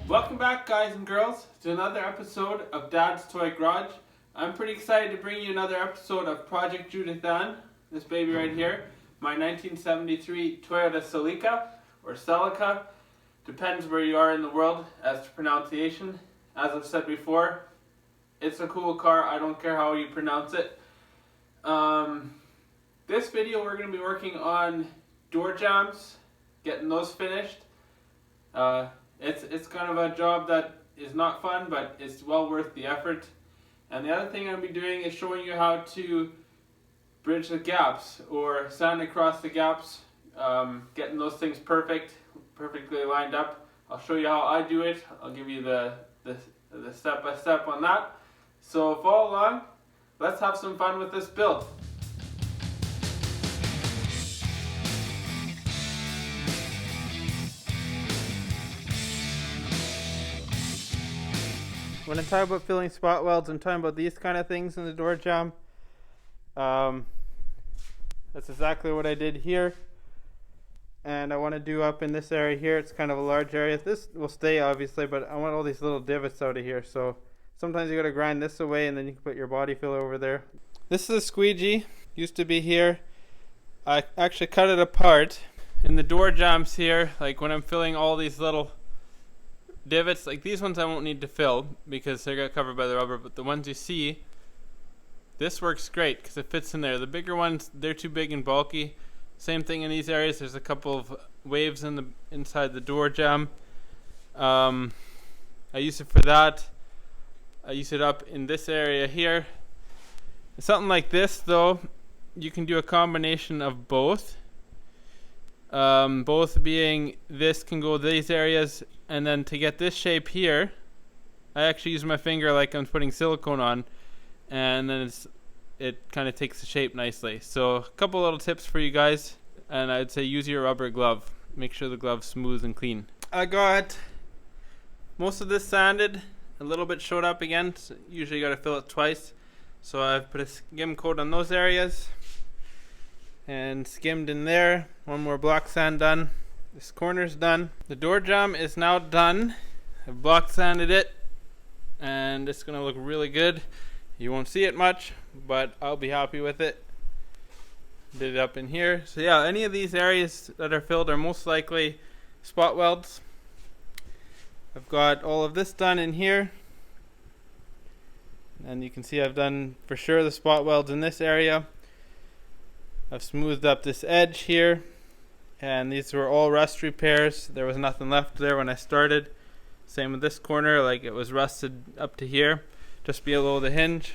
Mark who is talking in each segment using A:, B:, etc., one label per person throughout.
A: Welcome back, guys and girls, to another episode of Dad's Toy Garage. I'm pretty excited to bring you another episode of Project Judith, this baby right here, my 1973 Toyota Celica, or Celica, depends where you are in the world as to pronunciation. As I've said before, it's a cool car, I don't care how you pronounce it. This video we're going to be working on door jambs, getting those finished. It's kind of a job that is not fun, but it's well worth the effort. And the other thing I'm going to be doing is showing you how to bridge the gaps or sand across the gaps, getting those things perfectly lined up. I'll show you how I do it. I'll give you the step-by-step on that. So follow along. Let's have some fun with this build. When I talk about filling spot welds, I'm talking about these kind of things in the door jamb. That's exactly what I did here. And I want to do up in this area here. It's kind of a large area. This will stay obviously, but I want all these little divots out of here. So sometimes you got to grind this away and then you can put your body filler over there. This is a squeegee. Used to be here. I actually cut it apart. In the door jambs here, like when I'm filling all these little divots, like these ones I won't need to fill because they're got covered by the rubber, but the ones you see, this works great because it fits in there. The bigger ones, they're too big and bulky. Same thing in these areas. There's a couple of waves inside the door jamb. I use it for that. I use it up in this area here. Something like this though, you can do a combination of both. Both being this can go these areas, and then to get this shape here, I actually use my finger like I'm putting silicone on, and then it kind of takes the shape nicely. So a couple little tips for you guys, and I'd say use your rubber glove. Make sure the glove's smooth and clean. I got most of this sanded. A little bit showed up again. So usually you got to fill it twice. So I've put a skim coat on those areas and skimmed in there. One more block sand done. This corner's done. The door jamb is now done. I've block sanded it and it's gonna look really good. You won't see it much, but I'll be happy with it. Did it up in here. So yeah, any of these areas that are filled are most likely spot welds. I've got all of this done in here. And you can see I've done for sure the spot welds in this area. I've smoothed up this edge here, and these were all rust repairs. There was nothing left there when I started. Same with this corner, like it was rusted up to here, just below the hinge.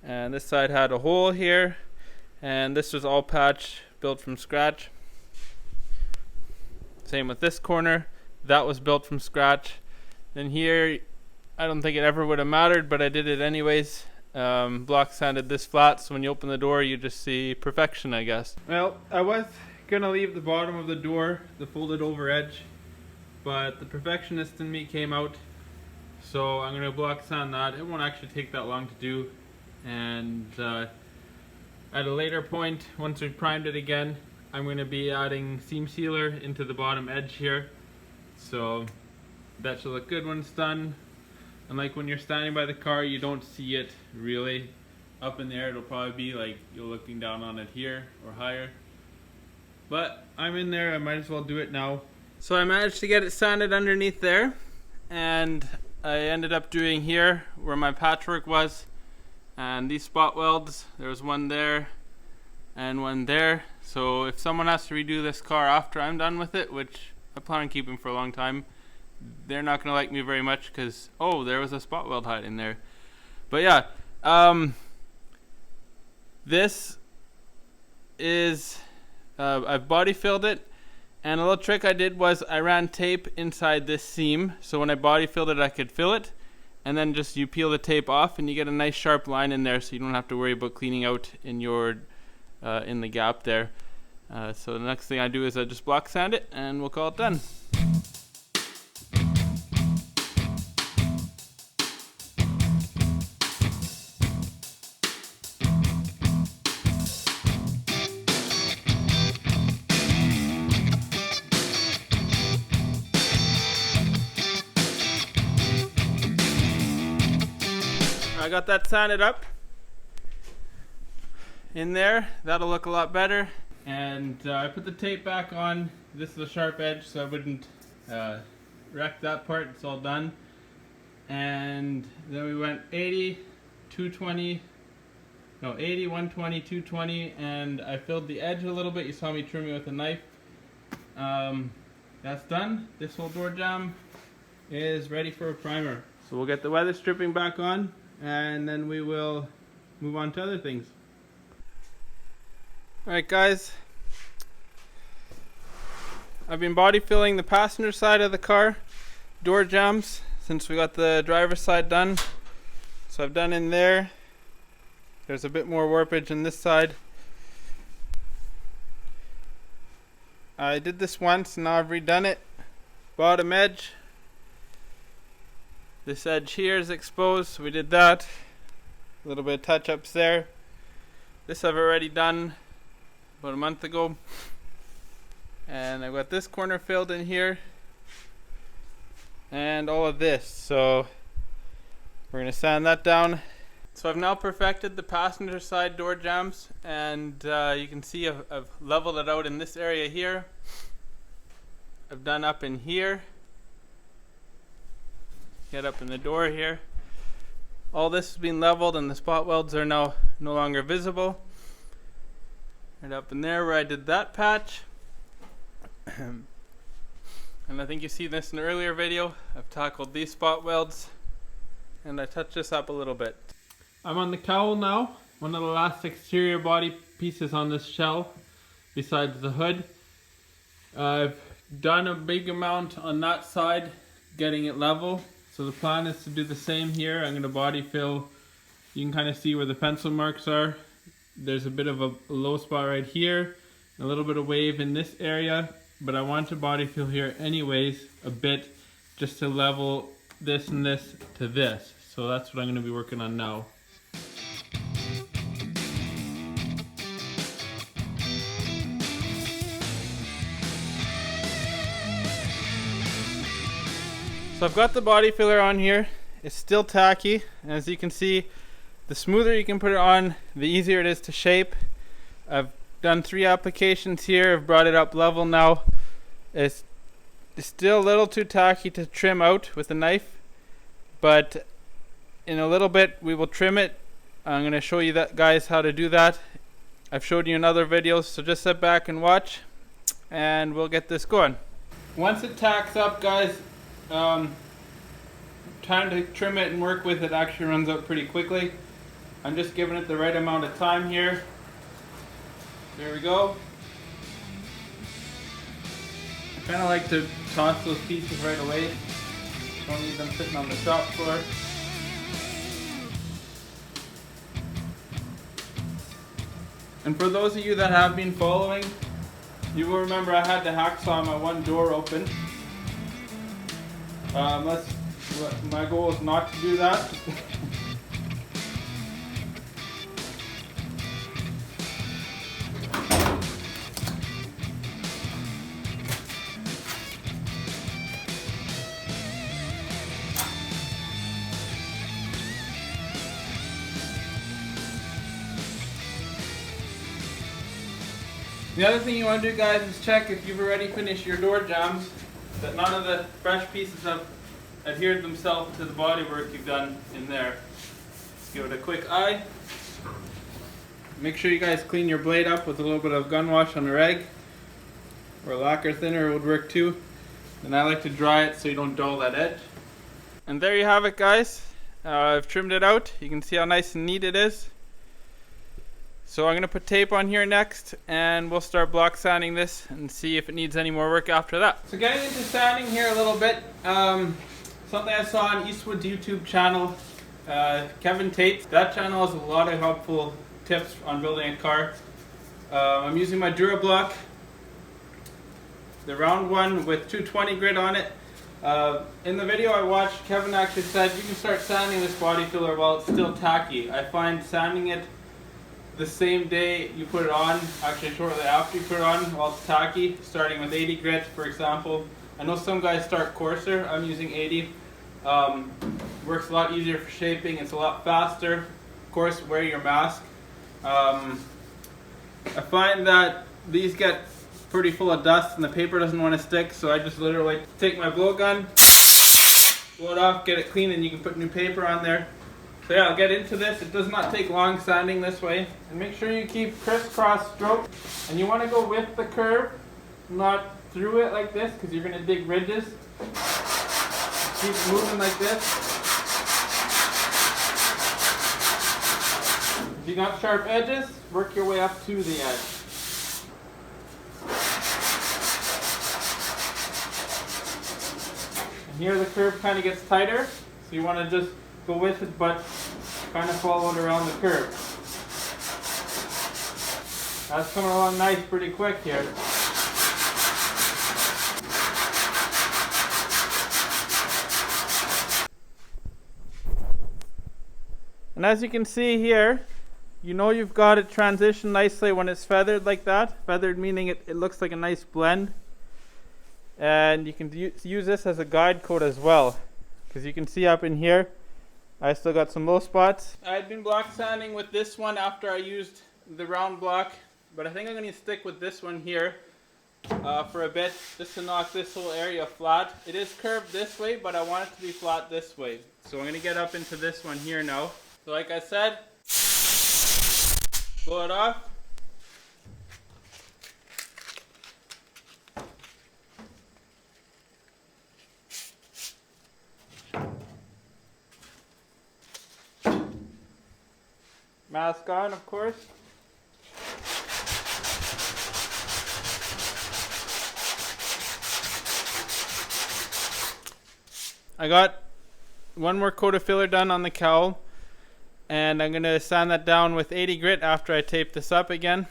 A: And this side had a hole here, and this was all patch built from scratch. Same with this corner, that was built from scratch. Then here, I don't think it ever would have mattered, but I did it anyways. Block sanded this flat, so when you open the door you just see perfection, I guess. Well, I was gonna leave the bottom of the door the folded over edge, but the perfectionist in me came out, so I'm gonna block sand that. It won't actually take that long to do, and at a later point, once we've primed it again, I'm gonna be adding seam sealer into the bottom edge here, so that should look good when it's done. And like when you're standing by the car, you don't see it really. Up in the air, it'll probably be like you're looking down on it here or higher. But I'm in there, I might as well do it now. So I managed to get it sanded underneath there. And I ended up doing here where my patchwork was. And these spot welds, there was one there and one there. So if someone has to redo this car after I'm done with it, which I plan on keeping for a long time, they're not gonna like me very much because there was a spot weld hiding there. But yeah, this is I've body filled it, and a little trick I did was I ran tape inside this seam, so when I body filled it I could fill it, and then just you peel the tape off and you get a nice sharp line in there, so you don't have to worry about cleaning out in your in the gap there. So the next thing I do is I just block sand it and we'll call it done. I got that sanded up in there. That'll look a lot better. And I put the tape back on. This is a sharp edge, so I wouldn't wreck that part. It's all done. And then we went 80, 220, no 80, 120, 220, and I filled the edge a little bit. You saw me trimming with a knife. That's done. This whole door jamb is ready for a primer. So we'll get the weather stripping back on, and then we will move on to other things. Alright guys, I've been body filling the passenger side of the car, door jambs, since we got the driver's side done. So I've done in there. There's a bit more warpage on this side. I did this once, now I've redone it. Bottom edge. This edge here is exposed, so we did that. A little bit of touch-ups there. This I've already done about a month ago. And I've got this corner filled in here. And all of this. So we're going to sand that down. So I've now perfected the passenger side door jambs, and you can see I've leveled it out in this area here. I've done up in here. Get up in the door here. All this has been leveled and the spot welds are now no longer visible. Right up in there where I did that patch. And I think you see this in an earlier video. I've tackled these spot welds and I touched this up a little bit. I'm on the cowl now, one of the last exterior body pieces on this shell besides the hood. I've done a big amount on that side, getting it level. So the plan is to do the same here. I'm going to body fill. You can kind of see where the pencil marks are. There's a bit of a low spot right here, a little bit of wave in this area, but I want to body fill here anyways a bit, just to level this and this to this. So that's what I'm going to be working on now. So I've got the body filler on here. It's still tacky, and as you can see, the smoother you can put it on, the easier it is to shape. I've done 3 applications here. I've brought it up level now. It's still a little too tacky to trim out with a knife, but in a little bit we will trim it. I'm going to show you that, guys, how to do that. I've showed you in other videos, so just sit back and watch and we'll get this going. Once it tacks up, guys, time to trim it and work with it actually runs out pretty quickly. I'm just giving it the right amount of time here. There we go. I kind of like to toss those pieces right away. Don't need them sitting on the shop floor. And for those of you that have been following, you will remember I had to hacksaw my one door open. My goal is not to do that. The other thing you want to do, guys, is check if you've already finished your door jambs, that none of the fresh pieces have adhered themselves to the bodywork you've done in there. Just give it a quick eye. Make sure you guys clean your blade up with a little bit of gun wash on a rag, or lacquer thinner would work too. And I like to dry it so you don't dull that edge. And there you have it, guys. I've trimmed it out. You can see how nice and neat it is. So I'm going to put tape on here next, and we'll start block sanding this and see if it needs any more work after that. So getting into sanding here a little bit, something I saw on Eastwood's YouTube channel, Kevin Tate. That channel has a lot of helpful tips on building a car. I'm using my DuraBlock, the round one with 220 grit on it. In the video I watched, Kevin actually said you can start sanding this body filler while it's still tacky. I find sanding it the same day you put it on, actually shortly after you put it on while it's tacky, starting with 80 grit for example. I know some guys start coarser, I'm using 80. Works a lot easier for shaping. It's a lot faster. Of course, wear your mask. I find that these get pretty full of dust and the paper doesn't want to stick, so I just literally take my blow gun, blow it off, get it clean, and you can put new paper on there. So yeah, I'll get into this. It does not take long sanding this way. And make sure you keep crisscross stroke. And you want to go with the curve, not through it like this, because you're going to dig ridges. Keep moving like this. If you got sharp edges, work your way up to the edge. And here the curve kind of gets tighter, so you want to just go with it, but kind of follow it around the curve. That's coming along nice pretty quick here. And as you can see here, you know you've got it transitioned nicely when it's feathered like that. Feathered meaning it looks like a nice blend. And you can use this as a guide coat as well. Because you can see up in here, I still got some low spots. I'd been block sanding with this one after I used the round block. But I think I'm going to stick with this one here for a bit, just to knock this whole area flat. It is curved this way, but I want it to be flat this way. So I'm going to get up into this one here now. So like I said, blow it off. Mask on, of course. I got one more coat of filler done on the cowl. And I'm going to sand that down with 80 grit after I tape this up again.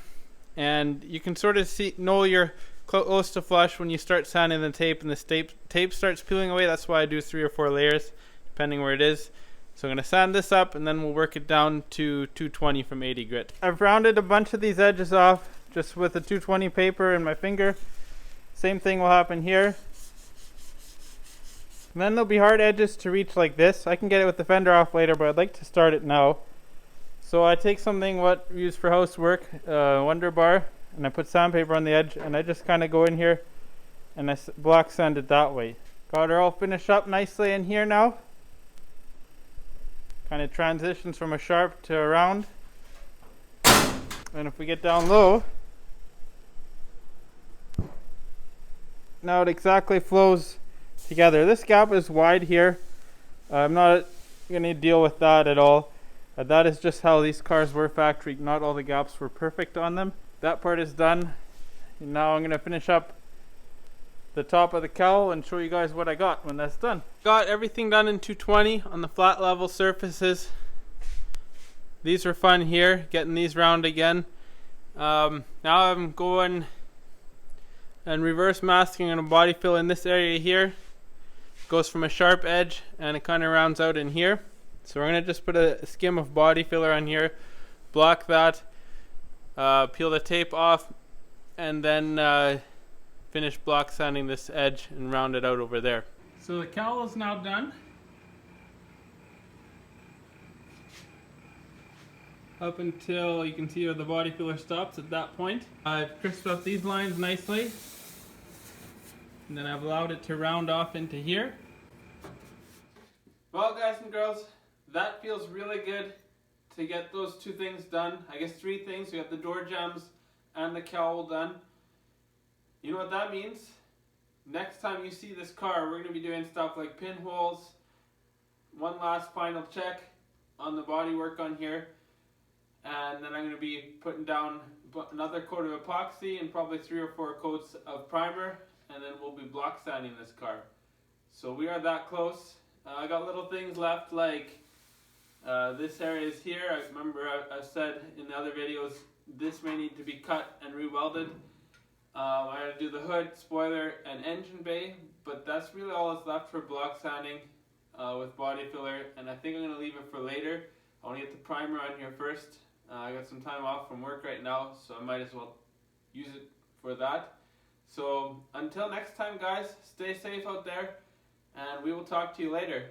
A: And you can sort of know you're close to flush when you start sanding the tape and the tape starts peeling away. That's why I do 3 or 4 layers, depending where it is. So I'm going to sand this up and then we'll work it down to 220 from 80 grit. I've rounded a bunch of these edges off just with the 220 paper and my finger. Same thing will happen here. And then there'll be hard edges to reach like this. I can get it with the fender off later, but I'd like to start it now. So I take something what we use for housework, Wonder Bar, and I put sandpaper on the edge, and I just kind of go in here and I block sand it that way. Got her all finished up nicely in here now. Kind of transitions from a sharp to a round. And if we get down low, now it exactly flows together. This gap is wide here. I'm not going to deal with that at all. That is just how these cars were factory. Not all the gaps were perfect on them. That part is done. And now I'm going to finish up the top of the cowl and show you guys what I got when that's done. Got everything done in 220 on the flat level surfaces. These are fun here, getting these round again. Now I'm going and reverse masking on a body fill in this area here. Goes from a sharp edge and it kind of rounds out in here. So we're going to just put a skim of body filler on here, block that, peel the tape off, and then finish block sanding this edge and round it out over there. So the cowl is now done. Up until you can see where the body filler stops at that point. I've crisped up these lines nicely. And then I've allowed it to round off into here. Well, guys and girls, that feels really good to get those 2 things done. I guess 3 things. We got the door jambs and the cowl done. You know what that means? Next time you see this car, we're going to be doing stuff like pinholes, one last final check on the bodywork on here, and then I'm going to be putting down another coat of epoxy and probably 3 or 4 coats of primer, and then we'll be block sanding this car. So we are that close. I got little things left like this area is here. I remember I've said in the other videos this may need to be cut and re-welded. I gotta do the hood, spoiler, and engine bay, but that's really all that's left for block sanding with body filler, and I think I'm gonna leave it for later. I want to get the primer on here first. I got some time off from work right now, so I might as well use it for that. So until next time, guys, stay safe out there, and we will talk to you later.